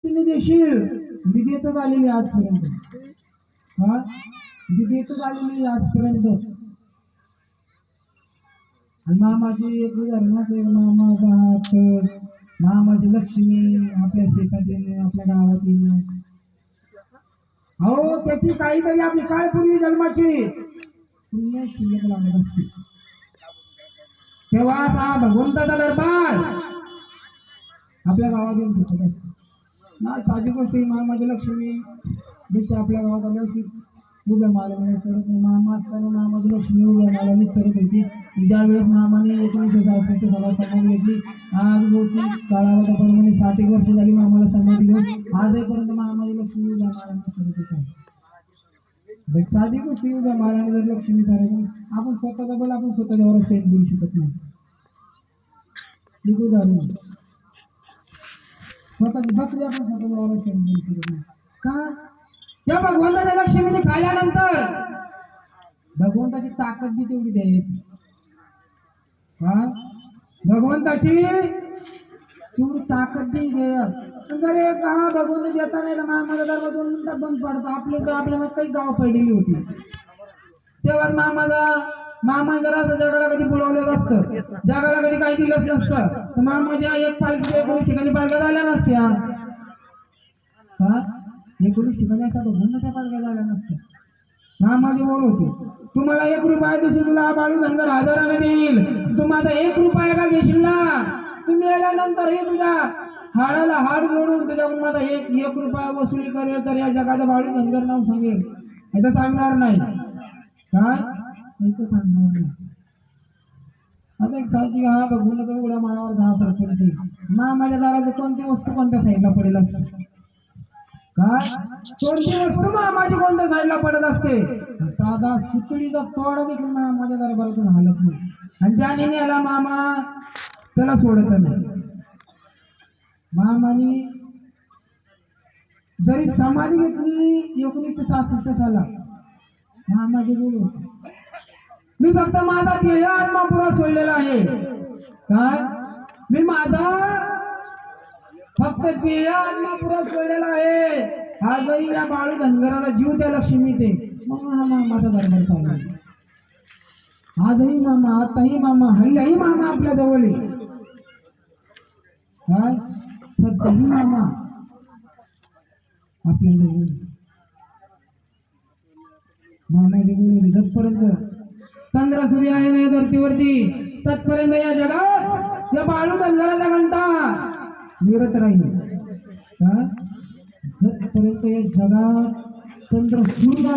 तुम्ही देशील विधेयतच आलेली आजपर्यंत. हा विधेयतच आलेली आजपर्यंत. आणि मामाची एक उदाहरण मामाचा हात मामाची लक्ष्मी आपल्या शेतात येणे आपल्या गावात येणे. हो त्याची काहीतरी आपली काळपूर्वी जन्माची पुण्य शिल्लक लागत असते. तेव्हा हा भगवंताचा दरबार आपल्या गावात येऊन शिकत असतो ना. साधी गोष्ट मामाची लक्ष्मी जिथे आपल्या गावात आल्या होती उभ्या मारल्या करत नाही. मामा असताना मामाची लक्ष्मी उभ्या मारल्याने करत होती. ज्यावेळेस मामाने 1964 सालात समाधी घेतली आज मोठी काळाप्रमाणे 60 वर्ष झाली मामाला समाधी घेऊन आजपर्यंत मामाची लक्ष्मी उभ्या मारण्याने करत होती. साधी गोष्टी उभ्या मारण्याने जर लक्ष्मी करायचं आपण स्वतःचा बल आपण स्वतःच्यावर सेट बोलू शकत नाही. स्वतःची बकरी आपण स्वतःच्यावर सेट बोलू शकत नाही. का त्या भगवंताच्या लक्ष्मीने खाल्यानंतर भगवंताची ताकद बी तेवढी द्यायची. हा भगवंताची तेवढी ताकद बी द्यायची. जर एक हा भगवंत देता नाही तर मामाला दरवाजून बंद पडतो. आपल्या काही गाव पडलेली होती तेव्हा मामा जरा जगाला कधी बोलवलेलं असतं. जगाला कधी काही दिलंच नसतं तर मामाच्या एक पालखी 19 ठिकाणी पालख्या झाल्या नसत्या. हा 19 ठिकाणी असा भगवंताच्या पालख्या झाल्या नसत्या. मामाजी बोल होते तुम्हाला 1 रुपया देशील तुला बाळू धनगर हजाराने देईल. तुम्हाला 1 रुपया का घेशील ना तुम्ही आल्यानंतर हे तुझ्या हाडाला हाड जोडून तुझ्याकडून माझा 1 रुपया वसुली करेल तर या जगाचं बाळू धनगर नाव सांगेल. याचं सांगणार नाही. काय सांगणार नाही. आता एक सांगते हा भगवंत उड्या माळावर 10% मामाच्या दारात कोणती वस्तू कोणत्या साईडला पडेल असते. काय कोणती वस्तू मामाची कोणत्या साईडला पडत असते. साधा सुतळीचा तोडा देखील मामाच्या दरबारातून हालत नाही. आणि त्याने याला मामा त्याला सोडत नाही. मामाने जरी समाधी घेतली 1966 साला मामाचे बोलू मी फक्त माझा ध्येय आत्मा पुरा सोडलेला आहे. काय मी माझा फक्त ध्येय आत्मा पुरा सोडलेला आहे. आजही या बाळू धनगराला जीव त्या लक्ष्मी ते म्हणून हा मामाचा दरबार चालू आहे. आजही मामा आताही मामा हल्ल्याही मामा आपल्या जवळ आहे. काय सध्याही मामा आपल्या जवळ मामाच्या जवळ जगपर्यंत चंद्र सूर्य आहे या धर्तीवरती तत्पर्यंत या जगात या बाळू धनगराचा घंटा निरत राहील. जगपर्यंत या जगात चंद्र सूर्य